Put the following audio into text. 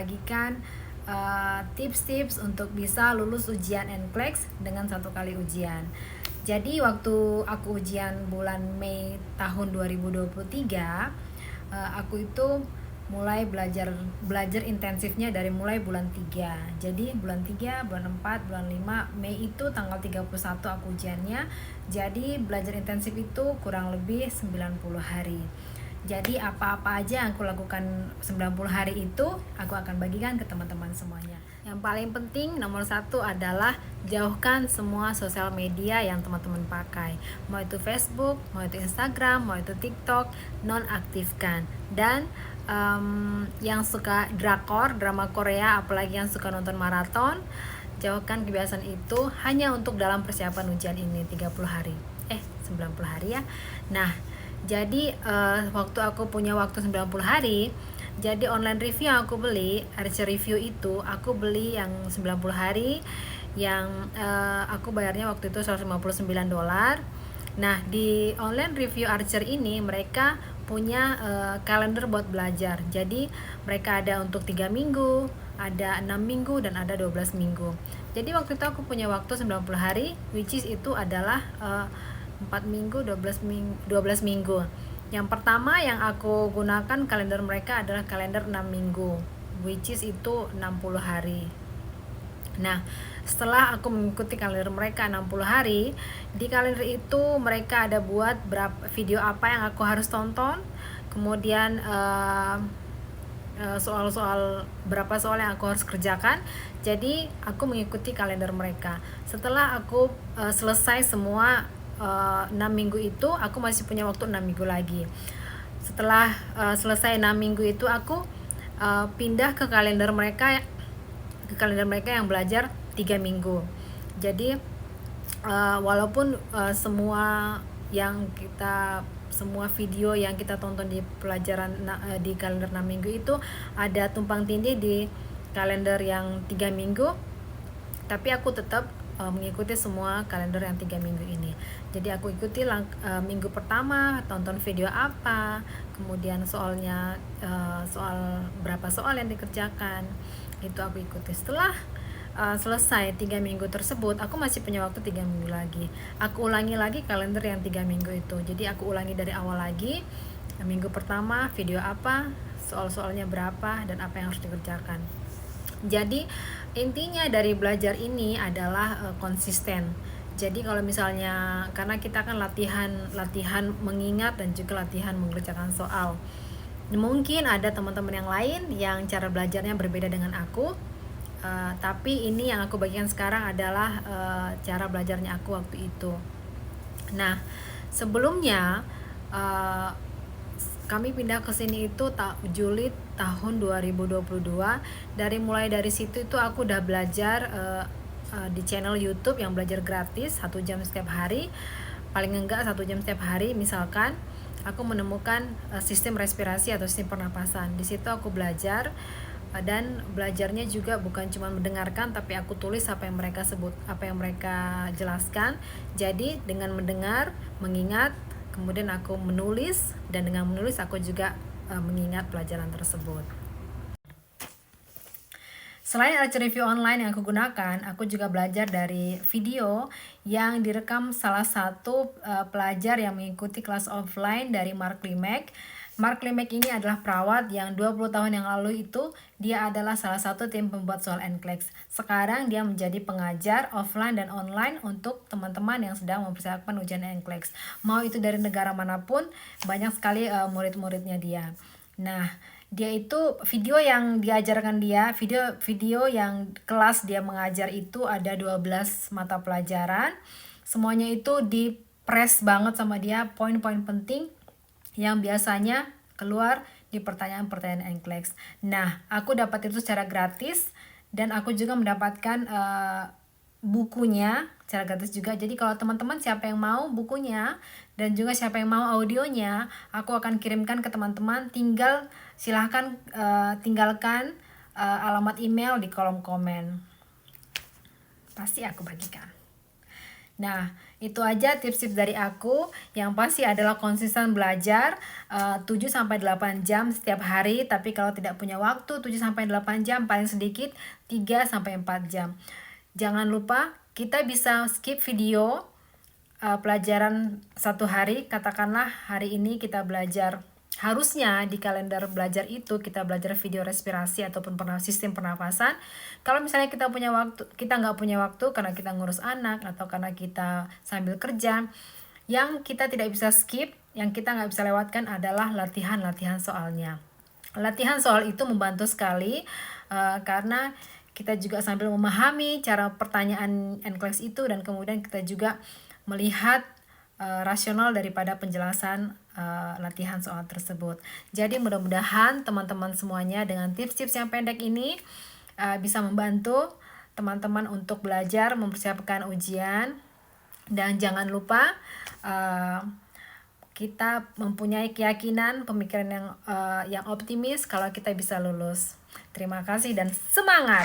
bagikan tips-tips untuk bisa lulus ujian NCLEX dengan 1 kali ujian. Jadi waktu aku ujian bulan Mei tahun 2023, aku itu mulai belajar intensifnya dari mulai bulan 3. Jadi bulan 3, bulan 4, bulan 5, Mei itu tanggal 31 aku ujiannya. Jadi belajar intensif itu kurang lebih 90 hari. Jadi apa-apa aja yang aku lakukan 90 hari itu, aku akan bagikan ke teman-teman semuanya. Yang paling penting nomor 1 adalah jauhkan semua sosial media yang teman-teman pakai. Mau itu Facebook, mau itu Instagram, mau itu TikTok, nonaktifkan. Dan yang suka drama Korea, apalagi yang suka nonton maraton, jauhkan kebiasaan itu hanya untuk dalam persiapan ujian ini 30 hari. 90 hari ya. Nah, jadi waktu aku punya waktu 90 hari, jadi online review yang aku beli, Archer review itu aku beli yang 90 hari yang aku bayarnya waktu itu $159. Nah, di online review Archer ini mereka punya kalender buat belajar. Jadi mereka ada untuk 3 minggu, ada 6 minggu, dan ada 12 minggu. Jadi waktu itu aku punya waktu 90 hari, which is itu adalah 4 minggu, 12 minggu. Yang pertama yang aku gunakan kalender mereka adalah kalender 6 minggu, which is itu 60 hari. Nah, setelah aku mengikuti kalender mereka 60 hari, di kalender itu mereka ada buat berapa video apa yang aku harus tonton, kemudian soal-soal berapa soal yang aku harus kerjakan. Jadi aku mengikuti kalender mereka. Setelah aku selesai semua 6 minggu itu, aku masih punya waktu 6 minggu lagi. Setelah selesai 6 minggu itu, aku pindah ke kalender mereka yang belajar 3 minggu. Jadi walaupun semua video yang kita tonton di pelajaran di kalender 6 minggu itu ada tumpang tindih di kalender yang 3 minggu, tapi aku tetap mengikuti semua kalender yang 3 minggu ini. Jadi aku ikuti minggu pertama tonton video apa, kemudian soalnya soal berapa soal yang dikerjakan, itu aku ikuti. Setelah selesai 3 minggu tersebut, aku masih punya waktu 3 minggu lagi. Aku ulangi lagi kalender yang 3 minggu itu. Jadi aku ulangi dari awal lagi. Minggu pertama video apa, soal-soalnya berapa, dan apa yang harus dikerjakan. Jadi intinya dari belajar ini adalah konsisten. Jadi kalau misalnya, karena kita kan latihan mengingat dan juga latihan mengerjakan soal. Mungkin ada teman-teman yang lain yang cara belajarnya berbeda dengan aku, tapi ini yang aku bagikan sekarang adalah cara belajarnya aku waktu itu. Nah, sebelumnya kami pindah ke sini itu Juli tahun 2022. Mulai dari situ itu aku udah belajar di channel YouTube yang belajar gratis 1 jam setiap hari, paling enggak 1 jam setiap hari. Misalkan aku menemukan sistem respirasi atau sistem pernapasan, di situ aku belajar. Dan belajarnya juga bukan cuma mendengarkan, tapi aku tulis apa yang mereka sebut, apa yang mereka jelaskan. Jadi dengan mendengar, mengingat, kemudian aku menulis, dan dengan menulis aku juga mengingat pelajaran tersebut. Selain Archer review online yang aku gunakan, aku juga belajar dari video yang direkam salah satu pelajar yang mengikuti kelas offline dari Mark Limek. Mark Limek ini adalah perawat yang 20 tahun yang lalu itu dia adalah salah satu tim pembuat soal NCLEX. Sekarang dia menjadi pengajar offline dan online untuk teman-teman yang sedang mempersiapkan ujian NCLEX. Mau itu dari negara manapun, banyak sekali murid-muridnya dia. Nah, dia itu video yang diajarkan dia, video yang kelas dia mengajar itu ada 12 mata pelajaran. Semuanya itu di-press banget sama dia, poin-poin penting yang biasanya keluar di pertanyaan-pertanyaan NCLEX. Nah, aku dapat itu secara gratis, dan aku juga mendapatkan bukunya secara gratis juga. Jadi kalau teman-teman siapa yang mau bukunya dan juga siapa yang mau audionya, aku akan kirimkan ke teman-teman. Silahkan tinggalkan alamat email di kolom komen, pasti aku bagikan. Nah, itu aja tips-tips dari aku. Yang pasti adalah konsisten belajar 7-8 jam setiap hari, tapi kalau tidak punya waktu 7-8 jam, paling sedikit 3-4 jam. Jangan lupa kita bisa skip video pelajaran satu hari. Katakanlah hari ini kita belajar, harusnya di kalender belajar itu kita belajar video respirasi ataupun sistem pernafasan. Kalau misalnya kita nggak punya waktu karena kita ngurus anak atau karena kita sambil kerja, yang kita tidak bisa skip, yang kita nggak bisa lewatkan adalah latihan soalnya. Latihan soal itu membantu sekali karena kita juga sambil memahami cara pertanyaan NCLEX itu, dan kemudian kita juga melihat rasional daripada penjelasan latihan soal tersebut. Jadi mudah-mudahan teman-teman semuanya dengan tips-tips yang pendek ini bisa membantu teman-teman untuk belajar mempersiapkan ujian. Dan jangan lupa kita mempunyai keyakinan, pemikiran yang optimis kalau kita bisa lulus. Terima kasih dan semangat.